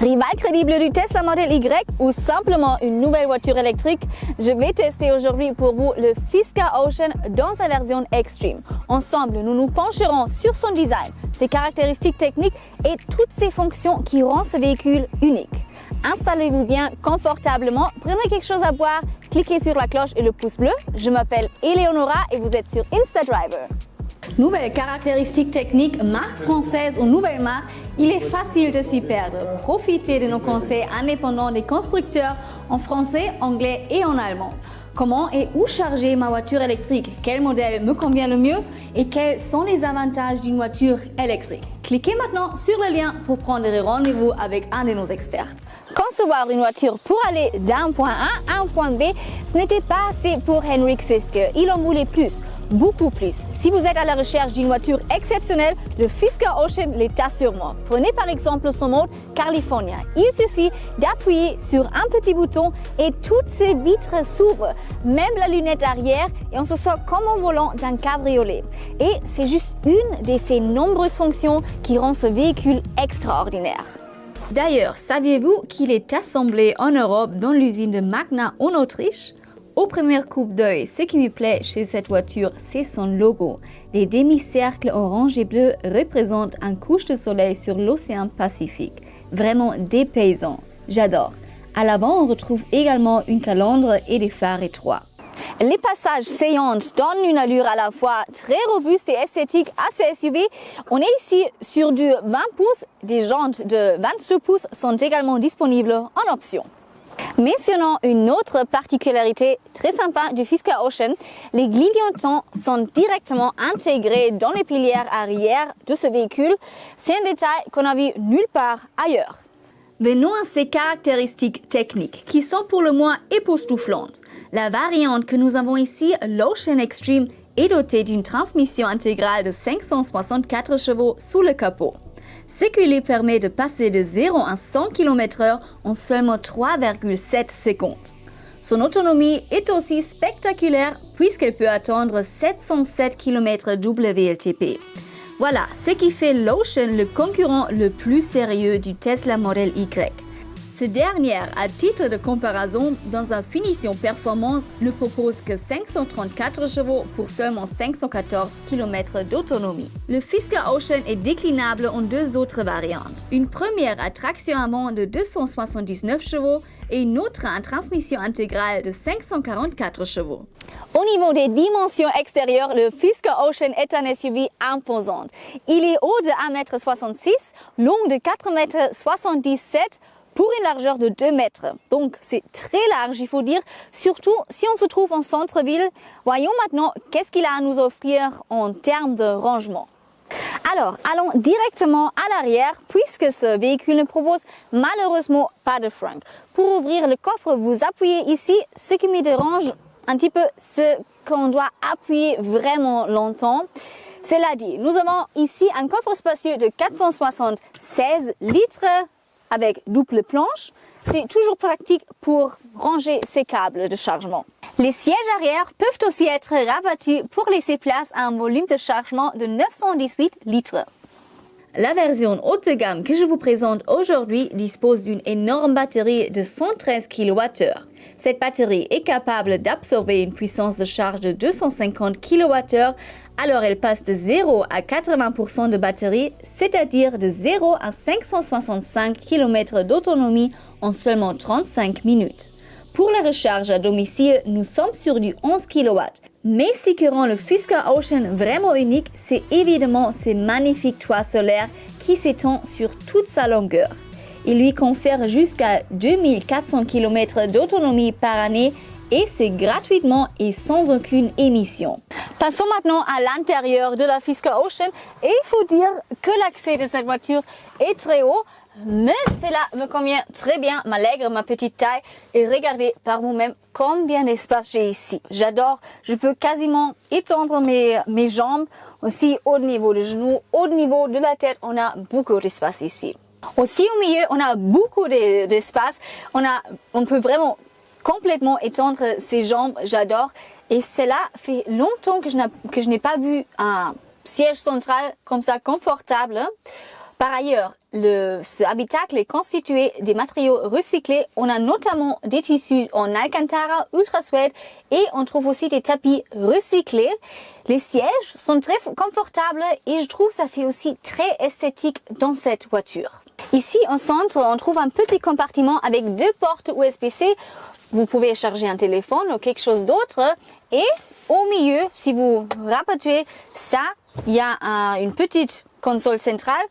Rival crédible du Tesla Model Y ou simplement une nouvelle voiture électrique, je vais tester aujourd'hui pour vous le Fisker Ocean dans sa version Extreme. Ensemble, nous nous pencherons sur son design, ses caractéristiques techniques et toutes ses fonctions qui rendent ce véhicule unique. Installez-vous bien confortablement, prenez quelque chose à boire, cliquez sur la cloche et le pouce bleu. Je m'appelle Eleonora et vous êtes sur InstaDriver. Nouvelles caractéristiques techniques, marque française ou nouvelle marque, il est facile de s'y perdre. Profitez de nos conseils indépendants des constructeurs en français, anglais et en allemand. Comment et où charger ma voiture électrique? Quel modèle me convient le mieux? Et quels sont les avantages d'une voiture électrique? Cliquez maintenant sur le lien pour prendre rendez-vous avec un de nos experts. Concevoir une voiture pour aller d'un point A à un point B, ce n'était pas assez pour Henrik Fisker. Il en voulait plus, beaucoup plus. Si vous êtes à la recherche d'une voiture exceptionnelle, le Fisker Ocean l'est assurément. Prenez par exemple son mode California. Il suffit d'appuyer sur un petit bouton et toutes ces vitres s'ouvrent, même la lunette arrière, et on se sent comme au volant d'un cabriolet. Et c'est juste une de ces nombreuses fonctions qui rend ce véhicule extraordinaire. D'ailleurs, saviez-vous qu'il est assemblé en Europe dans l'usine de Magna en Autriche? Au premier coup d'œil, ce qui me plaît chez cette voiture, c'est son logo. Les demi-cercles orange et bleu représentent un couche de soleil sur l'océan Pacifique. Vraiment dépaysant. J'adore. À l'avant, on retrouve également une calandre et des phares étroits. Les passages saillants donnent une allure à la fois très robuste et esthétique à ce SUV. On est ici sur du 20 pouces. Des jantes de 22 pouces sont également disponibles en option. Mentionnons une autre particularité très sympa du Fisker Ocean. Les clignotants sont directement intégrés dans les piliers arrière de ce véhicule. C'est un détail qu'on n'a vu nulle part ailleurs. Venons à ces caractéristiques techniques qui sont pour le moins époustouflantes. La variante que nous avons ici, l'Ocean Extreme, est dotée d'une transmission intégrale de 564 chevaux sous le capot, ce qui lui permet de passer de 0 à 100 km/h en seulement 3,7 secondes. Son autonomie est aussi spectaculaire puisqu'elle peut atteindre 707 km WLTP. Voilà ce qui fait l'Ocean le concurrent le plus sérieux du Tesla Model Y. Ce dernier, à titre de comparaison, dans sa finition performance, ne propose que 534 chevaux pour seulement 514 km d'autonomie. Le Fisker Ocean est déclinable en deux autres variantes. Une première à traction avant de 279 chevaux et une autre à transmission intégrale de 544 chevaux. Au niveau des dimensions extérieures, le Fisker Ocean est un SUV imposant. Il est haut de 1,66 m, long de 4,77 m, pour une largeur de 2 mètres. Donc c'est très large, il faut dire, surtout si on se trouve en centre-ville. Voyons maintenant qu'est-ce qu'il a à nous offrir en termes de rangement. Alors, allons directement à l'arrière, puisque ce véhicule ne propose malheureusement pas de frein. Pour ouvrir le coffre, vous appuyez ici. Ce qui me dérange un petit peu, c'est qu'on doit appuyer vraiment longtemps. Cela dit, nous avons ici un coffre spacieux de 476 litres avec double planche. C'est toujours pratique pour ranger ses câbles de chargement. Les sièges arrière peuvent aussi être rabattus pour laisser place à un volume de chargement de 918 litres. La version haute de gamme que je vous présente aujourd'hui dispose d'une énorme batterie de 113 kWh. Cette batterie est capable d'absorber une puissance de charge de 250 kWh, alors elle passe de 0 à 80% de batterie, c'est-à-dire de 0 à 565 km d'autonomie en seulement 35 minutes. Pour la recharge à domicile, nous sommes sur du 11 kW. Mais ce qui rend le Fisker Ocean vraiment unique, c'est évidemment ces magnifiques toits solaires qui s'étendent sur toute sa longueur. Il lui confère jusqu'à 2400 km d'autonomie par année et c'est gratuitement et sans aucune émission. Passons maintenant à l'intérieur de la Fisker Ocean et il faut dire que l'accès de cette voiture est très haut. Mais cela me convient très bien, m'allègre ma petite taille et regardez par vous-même combien d'espace j'ai ici. J'adore, je peux quasiment étendre mes jambes, aussi au niveau des genoux, au niveau de la tête, on a beaucoup d'espace ici. Aussi au milieu, on a beaucoup d'espace, on peut vraiment complètement étendre ses jambes, j'adore. Et cela fait longtemps que je n'ai pas vu un siège central comme ça confortable. Par ailleurs, ce habitacle est constitué des matériaux recyclés. On a notamment des tissus en Alcantara ultra suède et on trouve aussi des tapis recyclés. Les sièges sont très confortables et je trouve ça fait aussi très esthétique dans cette voiture. Ici, au centre, on trouve un petit compartiment avec 2 portes USB-C. Vous pouvez charger un téléphone ou quelque chose d'autre. Et au milieu, si vous rapatouez ça, il y a une petite console centrale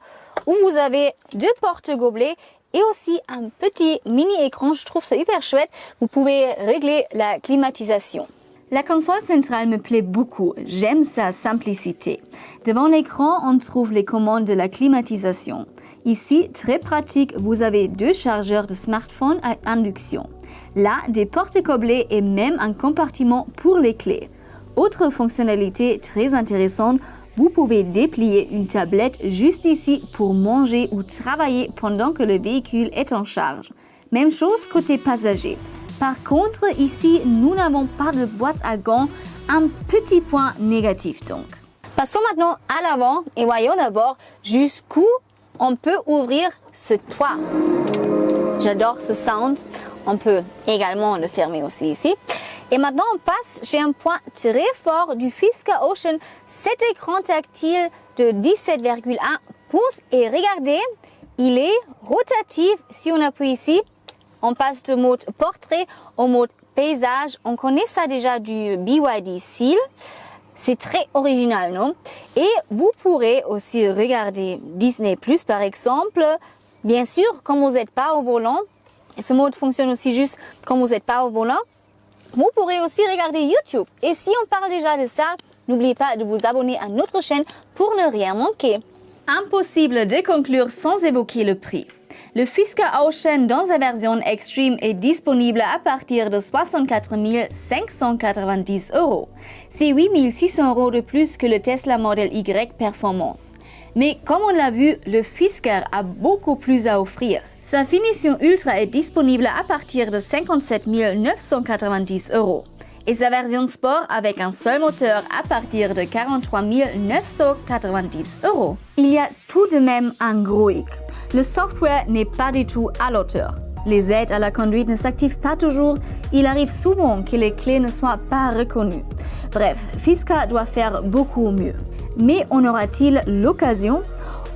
où vous avez 2 porte-gobelets et aussi un petit mini-écran. Je trouve ça hyper chouette. Vous pouvez régler la climatisation. La console centrale me plaît beaucoup. J'aime sa simplicité. Devant l'écran, on trouve les commandes de la climatisation. Ici, très pratique, vous avez 2 chargeurs de smartphone à induction. Là, des porte-gobelets et même un compartiment pour les clés. Autre fonctionnalité très intéressante, vous pouvez déplier une tablette juste ici pour manger ou travailler pendant que le véhicule est en charge. Même chose côté passager. Par contre, ici, nous n'avons pas de boîte à gants, un petit point négatif donc. Passons maintenant à l'avant et voyons d'abord jusqu'où on peut ouvrir ce toit. J'adore ce sound. On peut également le fermer aussi ici. Et maintenant, on passe chez un point très fort du Fisker Ocean, cet écran tactile de 17,1 pouces. Et regardez, il est rotatif. Si on appuie ici, on passe de mode portrait au mode paysage. On connaît ça déjà du BYD Seal. C'est très original, non? Et vous pourrez aussi regarder Disney+, par exemple. Bien sûr, quand vous n'êtes pas au volant, ce mode fonctionne aussi juste quand vous n'êtes pas au volant. Vous pourrez aussi regarder YouTube. Et si on parle déjà de ça, n'oubliez pas de vous abonner à notre chaîne pour ne rien manquer. Impossible de conclure sans évoquer le prix. Le Fisker Ocean dans sa version Extreme est disponible à partir de 64 590 €. C'est 8 600 € de plus que le Tesla Model Y Performance. Mais comme on l'a vu, le Fisker a beaucoup plus à offrir. Sa finition ultra est disponible à partir de 57 990 € et sa version sport avec un seul moteur à partir de 43 990 €. Il y a tout de même un gros hic. Le software n'est pas du tout à l'auteur. Les aides à la conduite ne s'activent pas toujours. Il arrive souvent que les clés ne soient pas reconnues. Bref, Fisker doit faire beaucoup mieux. Mais en aura-t-il l'occasion?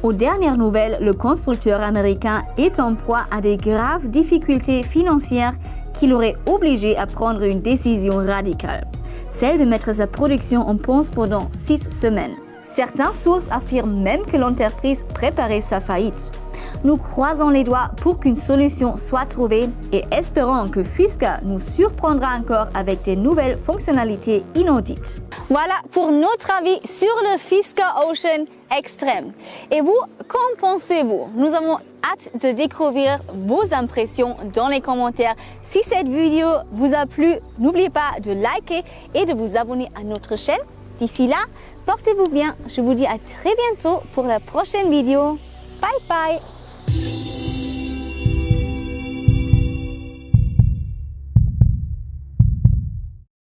Aux dernières nouvelles, le constructeur américain est en proie à des graves difficultés financières qui l'auraient obligé à prendre une décision radicale, celle de mettre sa production en pause pendant 6 semaines. Certaines sources affirment même que l'entreprise préparait sa faillite. Nous croisons les doigts pour qu'une solution soit trouvée et espérons que Fisker nous surprendra encore avec des nouvelles fonctionnalités inaudites. Voilà pour notre avis sur le Fisker Ocean Extreme. Et vous, qu'en pensez-vous? Nous avons hâte de découvrir vos impressions dans les commentaires. Si cette vidéo vous a plu, n'oubliez pas de liker et de vous abonner à notre chaîne. D'ici là, portez-vous bien. Je vous dis à très bientôt pour la prochaine vidéo. Bye bye!